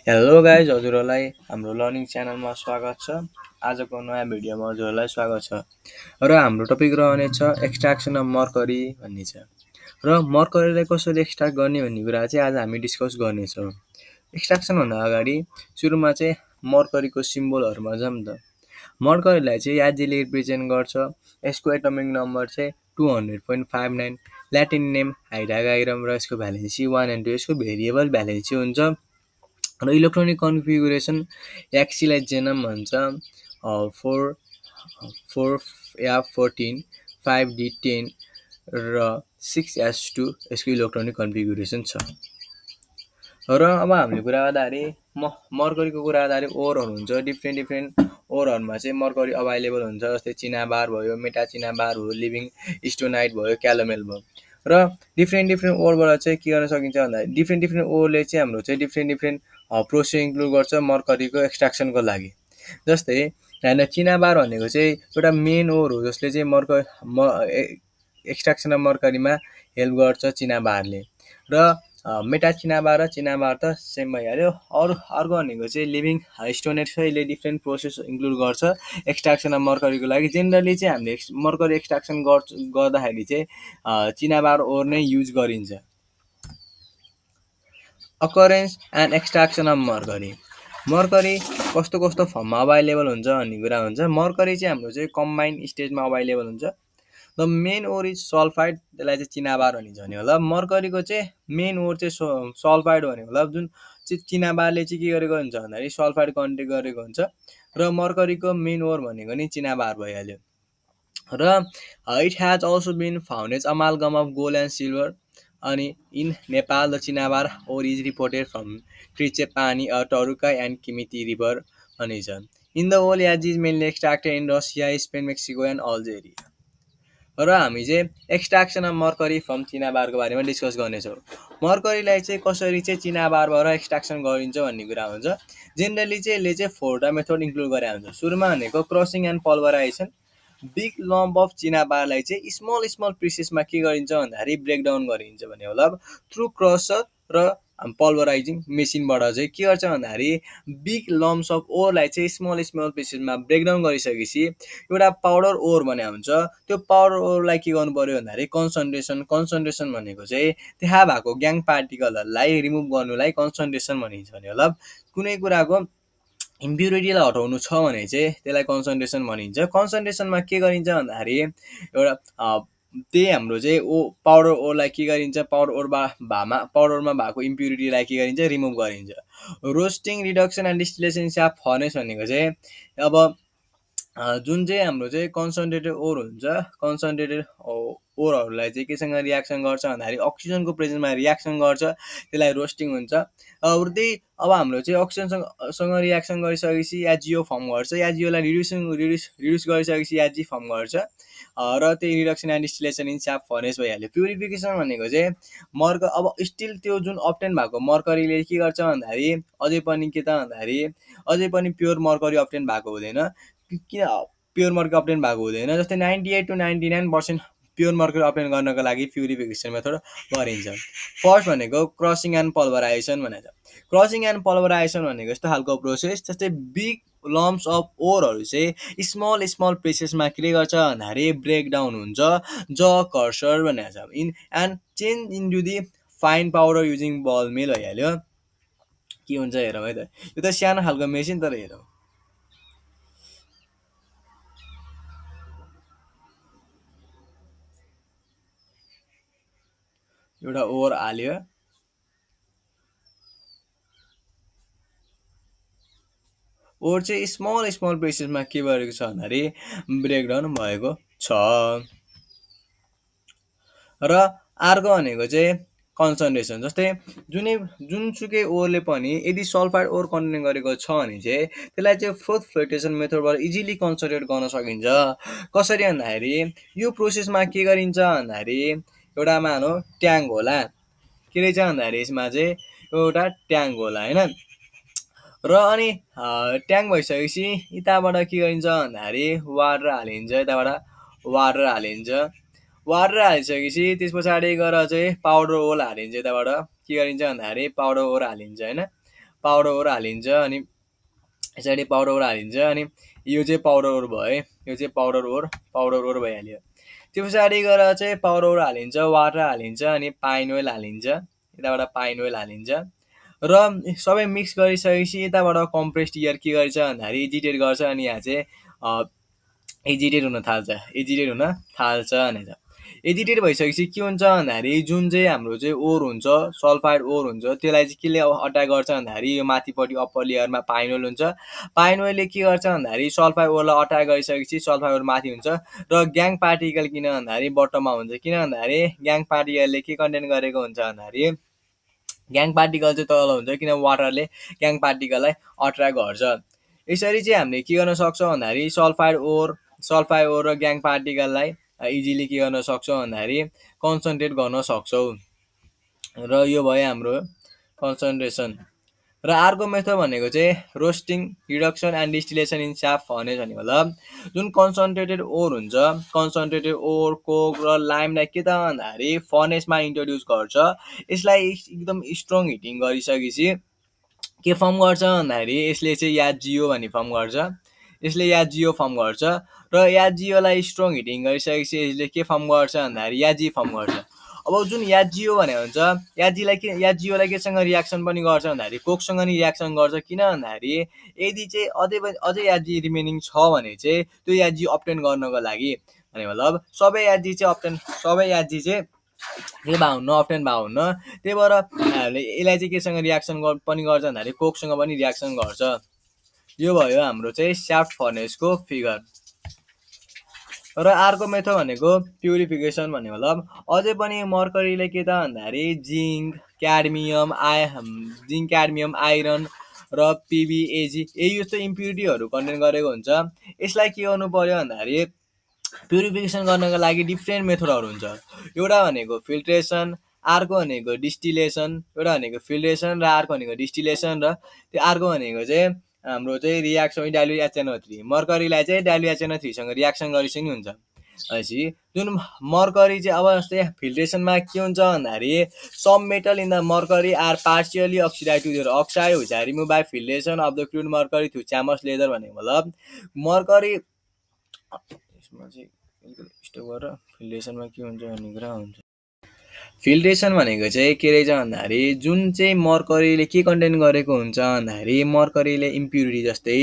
Hello guys, हजुरहरूलाई हाम्रो learning च्यानलमा स्वागत छ। आजको नयाँ भिडियोमा हजुरहरूलाई स्वागत छ र हाम्रो टपिक रहनेछ एक्सट्र्याक्सन अफ मर्करी भन्ने छ। र मर्करीलाई कसरी एक्सट्र्याक्ट गर्ने भन्ने कुरा चाहिँ आज हामी डिस्कस गर्नेछौँ। एक्सट्र्याक्सनभन्दा अगाडि सुरुमा चाहिँ मर्करीको सिम्बलहरूमा जाउँ त। मर्करीलाई चाहिँ याजीले रिप्रेजेन्ट गर्छ। यसको एटमिक नम्बर चाहिँ 200.59, ल्याटिन नेम हाइड्रागाइरम र यसको भ्यालेन्सी 1 and 2, यसको भेरिएबल भ्यालेन्सी हुन्छ। र इलेक्ट्रोनिक कन्फिगुरेसन एक्सीलाई जेनम भन्छ। 4F14 5D10 र 6S2 यसको इलेक्ट्रोनिक कन्फिगुरेसन छ। र अब हामीले कुरा गर्दाखेरि मर्करीको कुरा गर्दाखेरि ओरहरू हुन्छ। डिफ्रेन्ट ओरहरूमा चाहिँ मर्करी अभाइलेबल हुन्छ। जस्तै चिनाबार भयो, मेटा चिनाबार भयो, लिभिङ स्टोनाइट भयो, क्यालोमेल भयो। र डिफ्रेन्ट ओरबाट चाहिँ के गर्न सकिन्छ भन्दाखेरि डिफ्रेन्ट ओरले चाहिँ हाम्रो चाहिँ डिफ्रेन्ट प्रोसेस इन्क्लुड गर्छ मर्करीको एक्सट्र्याक्सनको लागि। जस्तै होइन चिनाबार भनेको चाहिँ एउटा मेन ओर हो जसले चाहिँ एक्सट्र्याक्सन अफ मर्करीमा हेल्प गर्छ चिनाबारले। र मेटा चिनाबार र चिनाबार त सेम भइहाल्यो। अर्को भनेको चाहिँ लिभिङ स्टोनेट छ। यसले डिफ्रेन्ट प्रोसेस इन्क्लुड गर्छ एक्सट्र्याक्सन अफ मर्करीको लागि। जेनरली चाहिँ हामीले मर्करी एक्सट्र्याक्सन गर्दाखेरि चाहिँ चिनाबार ओर नै युज गरिन्छ। Occurrence and extraction of mercury कस्तो फर्ममा अभाइलेबल हुन्छ भन्ने कुरा हुन्छ। मर्करी चाहिँ हाम्रो चाहिँ कम्बाइन्ड स्टेजमा अभाइलेबल हुन्छ। The main ore is sulphide, त्यसलाई चाहिँ चिनाबार भनिन्छ भने होला। मर्करीको चाहिँ मेन ओर चाहिँ सल्फाइड भनेको होला, जुन चाहिँ चिनाबारले चाहिँ के गरेको हुन्छ भन्दाखेरि सल्फाइड कन्टेक्ट गरेको हुन्छ। र मर्करीको मेन ओर भनेको नि चिनाबार भइहाल्यो। र it has also been found as amalgam of gold and silver. अनि in Nepal the cinnabar ore is reported from ट्रिचेपानी, टरुकाई एन्ड किमिती रिभर भनिन्छ। इन द होल याज is mainly extracted in Russia, Spain, Mexico and Algeria. र हामी चाहिँ extraction of mercury from चिनाबारको बारेमा डिस्कस गर्नेछौँ। मर्करीलाई चाहिँ कसरी चाहिँ चिनाबारबाट एक्सट्र्याक्सन गरिन्छ भन्ने कुरा हुन्छ। जेनरली चाहिँ यसले चाहिँ 4वटा मेथड इन्क्लुड गरेको हुन्छ। सुरुमा भनेको crushing and pulverisation. Big lump of चिनाबारलाई चाहिँ स्मल पिसेसमा के गरिन्छ भन्दाखेरि ब्रेकडाउन गरिन्छ भने होला थ्रु क्रसर र पल्भराइजिङ मेसिनबाट चाहिँ के गर्छ भन्दाखेरि बिग लम्प्स अफ ओरलाई चाहिँ स्मल पिसेसमा ब्रेकडाउन गरिसकेपछि एउटा पाउडर ओर भने हुन्छ। त्यो पाउडर ओरलाई के गर्नु पर्यो भन्दाखेरि कन्सन्ट्रेसन भनेको चाहिँ त्यहाँ भएको ग्याङ पार्टिकलहरूलाई रिमुभ गर्नुलाई कन्सन्ट्रेसन भनिन्छ भने होला। कुनै कुराको इम्प्युरिटीलाई हटाउनु छ भने चाहिँ त्यसलाई कन्सन्ट्रेसन भनिन्छ। कन्सन्ट्रेसनमा के गरिन्छ भन्दाखेरि एउटा त्यही हाम्रो चाहिँ पाउडर ओरलाई के गरिन्छ, पाउडरमा भएको इम्प्युरिटीलाई के गरिन्छ, रिमुभ गरिन्छ। Roasting, reduction and distillation shaft furnace भनेको चाहिँ अब जुन चाहिँ हाम्रो चाहिँ कन्सन्ट्रेटेड ओर हुन्छ, कन्सन्ट्रेटेड ओरहरूलाई चाहिँ केसँग रियाक्सन गर्छ भन्दाखेरि अक्सिजनको प्रेजेन्समा रियाक्सन गर्छ, त्यसलाई रोस्टिङ हुन्छ। उर्दै अब हाम्रो चाहिँ अक्सिजनसँग रियाक्सन गरिसकेपछि एजिओ फर्म गर्छ। एजिओलाई रिड्युस गरिसकेपछि एजी फर्म गर्छ। र त्यही reduction and distillation in shaft furnace भइहाल्यो। प्युरिफिकेसन भनेको चाहिँ अब स्टिल त्यो जुन अप्टेन भएको मर्करीले के गर्छ भन्दाखेरि अझै पनि के त भन्दाखेरि अझै पनि प्योर मर्करी अप्टेन भएको हुँदैन। किन प्योर मर्करी अप्टेन भएको हुँदैन? जस्तै 98 to 99% प्योर मर्करी अप्टेन गर्नको लागि प्युरिफिकेसन मेथड गरिन्छ। फर्स्ट भनेको क्रसिङ एन्ड पल्भराइजेसन भनेको। क्रसिङ एन्ड पल्भराइजेसन भनेको यस्तो खालको प्रोसेस जस्तै बिग लम्प्स अफ ओरहरू चाहिँ स्मल प्रेसेसमा के गर्छ भन्दाखेरि ब्रेकडाउन हुन्छ। कर्सर भनेको छ in and change into the fine powder using ball mill भइहाल्यो। के हुन्छ हेरौँ है त। यो त सानो खालको मेसिन, तर हेरौँ एउटा ओर हाल्यो, ओर चाहिँ स्मल प्रेसेसमा के गरेको छ भन्दाखेरि ब्रेकडाउन भएको छ। र अर्को भनेको चाहिँ कन्सन्ट्रेसन। जस्तै जुनसुकै ओरले पनि यदि सल्फाइड ओर कन्टेन गरेको छ भने चाहिँ त्यसलाई चाहिँ फ्लोटेसन मेथडबाट इजिली कन्सन्ट्रेट गर्न सकिन्छ। कसरी भन्दाखेरि यो प्रोसेसमा के गरिन्छ भन्दाखेरि एउटा मानौ ट्याङ्क होला। के रहेछ भन्दाखेरि यसमा चाहिँ एउटा ट्याङ्क होला होइन। र अनि ट्याङ्क भइसकेपछि यताबाट के गरिन्छ भन्दाखेरि वाटर हालिन्छ, यताबाट वाटर हालिन्छ। वाटर हालिसकेपछि त्यस पछाडि गएर चाहिँ पाउडर ओर हालिन्छ। यताबाट के गरिन्छ भन्दाखेरि पाउडर ओर हालिन्छ होइन। पाउडर ओर हालिन्छ अनि यसरी पाउडर ओर हालिन्छ अनि यो चाहिँ पाउडर ओर भयो है, यो चाहिँ पाउडर ओर भइहाल्यो। त्यो पछाडि गएर चाहिँ पाउडर ओर हालिन्छ, वाटर हालिन्छ अनि पाइन ओइल हालिन्छ, यताबाट पाइन ओइल हालिन्छ र सबै मिक्स गरिसकेपछि यताबाट कम्प्रेस्ड एयर के गर्छ भन्दाखेरि एजिटेट गर्छ अनि यहाँ चाहिँ एजिटेट हुन थाल्छ भनेर। एजिटेट भइसकेपछि के हुन्छ भन्दाखेरि जुन चाहिँ हाम्रो चाहिँ ओर हुन्छ, सल्फाइड ओर हुन्छ, त्यसलाई चाहिँ केले अट्याक गर्छ भन्दाखेरि यो माथिपट्टि अप्पर लेयरमा पाइन ओइल हुन्छ। पाइन ओइलले के गर्छ भन्दाखेरि सल्फाइड ओरलाई अट्याक गरिसकेपछि सल्फाइड ओर माथि हुन्छ र ग्याङ पार्टिकल किन भन्दाखेरि बटममा हुन्छ। किन भन्दाखेरि ग्याङ पार्टिकलले के कन्टेन गरेको हुन्छ भन्दाखेरि ग्याङ पार्टिकल चाहिँ तल हुन्छ, किन वाटरले ग्याङ पार्टिकललाई अट्र्याक्ट गर्छ। यसरी चाहिँ हामीले के गर्न सक्छौँ भन्दाखेरि सल्फाइड ओर र ग्याङ पार्टिकललाई इजिली के गर्न सक्छौँ भन्दाखेरि कन्सन्ट्रेट गर्न सक्छौँ र यो भयो हाम्रो कन्सन्ट्रेसन। र अर्को मेथड भनेको चाहिँ roasting, reduction and distillation in shaft furnace भनेको मतलब जुन कन्सन्ट्रेटेड ओर हुन्छ, कन्सन्ट्रेटेड ओर, कोक र लाइमलाई के त भन्दाखेरि फर्नेसमा इन्ट्रोड्युस गर्छ। यसलाई एकदम स्ट्रङ हिटिङ गरिसकेपछि के फर्म गर्छ भन्दाखेरि यसले चाहिँ याजिओ भन्ने फर्म गर्छ, र याजिओलाई स्ट्रङ हिटिङ गरिसकेपछि यसले के फर्म गर्छ भन्दाखेरि याजी फर्म गर्छ। अब जुन याजिओ भनेको हुन्छ, याजिओलाई केसँग रियाक्सन पनि गर्छ भन्दाखेरि कोकसँग नि रियाक्सन गर्छ। किन भन्दाखेरि यदि चाहिँ अझै याजी रिमेनिङ छ भने चाहिँ त्यो याजी अप्टेन गर्नको लागि भने मतलब सबै याजी चाहिँ अप्टेन भाउन्न, त्यही भएर हामीले यसलाई चाहिँ केसँग रियाक्सन पनि गर्छ भन्दाखेरि कोकसँग पनि रियाक्सन गर्छ। यो भयो हाम्रो चाहिँ साफ्ट फर्नेसको फिगर। र अर्को मेथड भनेको प्युरिफिकेसन भन्ने मतलब अझै पनि मर्करीले के त भन्दाखेरि जिङ्क, क्याडमियम, आइरन र पिबिएजी यस्तो इम्प्युरिटीहरू कन्टेन गरेको हुन्छ। यसलाई के गर्नु पर्यो भन्दाखेरि प्युरिफिकेसन गर्नको लागि डिफ्रेन्ट मेथडहरू हुन्छ। एउटा भनेको फिल्ट्रेसन, अर्को भनेको डिस्टिलेसन, र अर्को भनेको डिस्टिलेसन, र त्यो अर्को भनेको चाहिँ हाम्रो चाहिँ रियाक्सन WHNO3। मर्करीलाई चाहिँ WHNO3 सँग रियाक्सन गरिसक्यो नि हुन्छ। भनेपछि जुन मर्करी चाहिँ अब जस्तै फिल्ट्रेसनमा के हुन्छ भन्दाखेरि some metal in the mercury are partially oxidise to their oxide which are remove by filtration of the crude mercury through chamois leather भनेको मतलब मर्करी यसमा चाहिँ स्टप गरेर फिल्ट्रेसनमा के हुन्छ भन्ने कुरा हुन्छ। फिल्ट्रेसन भनेको चाहिँ के रहेछ भन्दाखेरि जुन चाहिँ मर्करीले के कन्टेन गरेको हुन्छ भन्दाखेरि मर्करीले इम्प्युरिटी जस्तै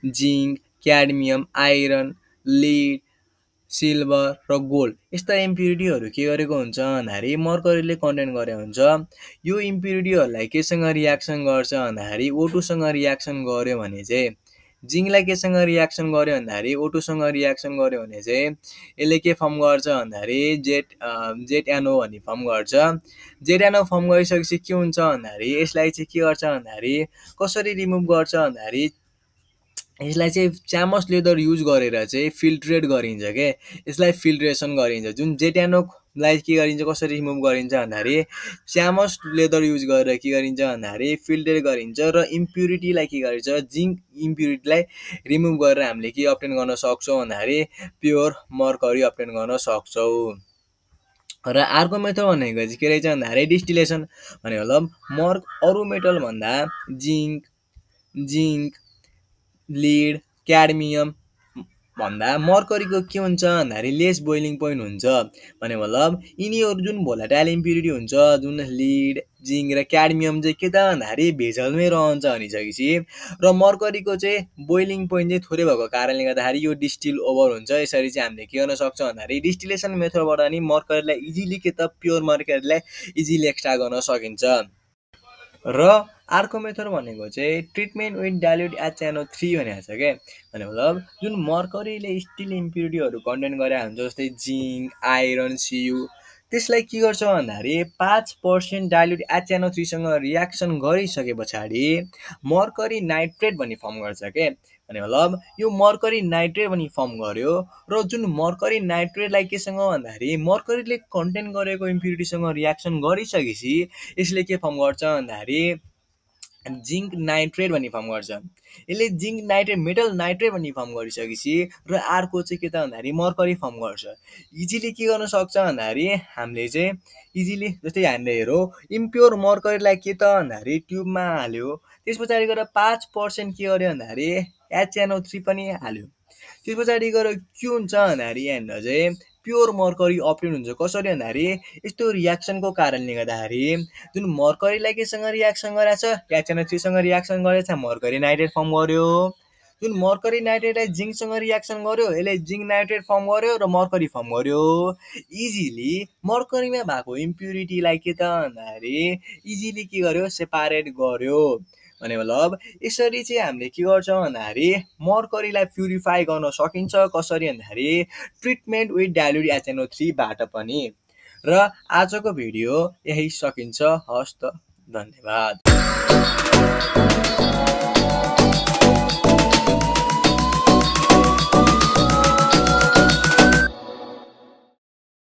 जिङ्क, क्याडमियम, आइरन, लिड, सिल्भर र गोल्ड यस्ता इम्प्युरिटीहरू के गरेको हुन्छ भन्दाखेरि मर्करीले कन्टेन गरेको हुन्छ। यो इम्प्युरिटीहरूलाई केसँग रियाक्सन गर्छ भन्दाखेरि O2सँग रियाक्सन गर्यो भने चाहिँ जिङ्कलाई केसँग रियाक्सन गर्यो भन्दाखेरि O2सँग रियाक्सन गर्यो भने चाहिँ यसले के फर्म गर्छ भन्दाखेरि ZNO भन्ने फर्म गर्छ। ZNO फर्म गरिसकेपछि के हुन्छ भन्दाखेरि यसलाई चाहिँ के गर्छ भन्दाखेरि कसरी रिमुभ गर्छ भन्दाखेरि यसलाई चाहिँ चामस लेदर युज गरेर चाहिँ फिल्ट्रेट गरिन्छ के, यसलाई फिल्ट्रेसन गरिन्छ। जुन ZNOलाई के गरिन्छ, कसरी रिमुभ गरिन्छ भन्दाखेरि चामस लेदर युज गरेर के गरिन्छ भन्दाखेरि फिल्ट्रेट गरिन्छ र इम्प्युरिटीलाई के गरिन्छ, जिङ्क इम्प्युरिटीलाई रिमुभ गरेर हामीले के अप्टेन गर्न सक्छौँ भन्दाखेरि प्योर मर्करी अप्टेन गर्न सक्छौँ। र अर्को मेथड भनेको चाहिँ के रहेछ भन्दाखेरि डिस्टिलेसन भनेको मतलब अरू मेटल भन्दा जिङ्क, लिड, क्याडमियम भन्दा मर्करीको के हुन्छ भन्दाखेरि लेस बोइलिङ पोइन्ट हुन्छ। भने मतलब यिनीहरू जुन भोलाटाइल इम्प्युरिटी हुन्छ, जुन लिड, जिङ्क र क्याडमियम चाहिँ के त भन्दाखेरि भेजलमै रहन्छ भनिसकेपछि र मर्करीको चाहिँ बोइलिङ पोइन्ट चाहिँ थोरै भएको कारणले गर्दाखेरि यो डिस्टिल ओभर हुन्छ। यसरी चाहिँ हामीले के गर्न सक्छौँ भन्दाखेरि डिस्टिलेसन मेथडबाट नि मर्करीलाई इजिली के त प्योर मर्करीलाई इजिली एक्सट्र्याक्ट गर्न सकिन्छ। र अर्को मेथड भनेको चाहिँ ट्रिटमेन्ट विथ डाइल्युट HNO3 भनेको छ क्या। भने मतलब जुन मर्करीले स्टिल इम्प्युरिटीहरू कन्टेन गरेको हुन्छ जस्तै जिङ्क, आइरन, CU त्यसलाई के गर्छ भन्दाखेरि 5% डाइल्युट HNO3सँग रियाक्सन गरिसके पछाडि मर्करी नाइट्रेट भन्ने फर्म गर्छ के। भने मतलब यो मर्करी नाइट्रेट भन्ने फर्म गर्यो र जुन मर्करी नाइट्रेटलाई केसँग भन्दाखेरि मर्करीले कन्टेन गरेको इम्प्युरिटीसँग रियाक्सन गरिसकेपछि यसले के फर्म गर्छ भन्दाखेरि जिङ्क नाइट्रेट भन्ने फर्म गर्छ। यसले जिङ्क नाइट्रेट, मेटल नाइट्रेट भन्ने फर्म गरिसकेपछि र अर्को चाहिँ के त भन्दाखेरि मर्करी फर्म गर्छ। इजिली के गर्न सक्छ भन्दाखेरि हामीले चाहिँ इजिली जस्तै हामीले हेरौँ इम्प्योर मर्करीलाई के त भन्दाखेरि ट्युबमा हाल्यो, त्यस पछाडि गएर 5% के गर्यो भन्दाखेरि HNO3 पनि हाल्यो। त्यस पछाडि गएर के हुन्छ भन्दाखेरि यहाँनिर चाहिँ प्योर मर्करी अप्टेन हुन्छ। कसरी भन्दाखेरि यस्तो रियाक्सनको कारणले गर्दाखेरि जुन मर्करीलाई केसँग रियाक्सन गरेछ, HNO3 सँग रियाक्सन गरेछ, मर्करी नाइट्रेट फर्म गर्यो। जुन मर्करी नाइट्रेटलाई जिङ्कसँग रियाक्सन गर्यो, यसले जिङ्क नाइट्रेट फर्म गर्यो र मर्करी फर्म गर्यो। इजिली मर्करीमा भएको इम्प्युरिटीलाई के त भन्दाखेरि इजिली के गर्यो, सेपारेट गर्यो। भने मतलब यसरी चाहिँ हामीले के गर्छौँ भन्दाखेरि मर्करीलाई प्युरिफाई गर्न सकिन्छ। कसरी भन्दाखेरि ट्रिटमेन्ट विथ डाइल्युट HNO3 बाट पनि। र आजको भिडियो यही सकिन्छ। हस्त, धन्यवाद।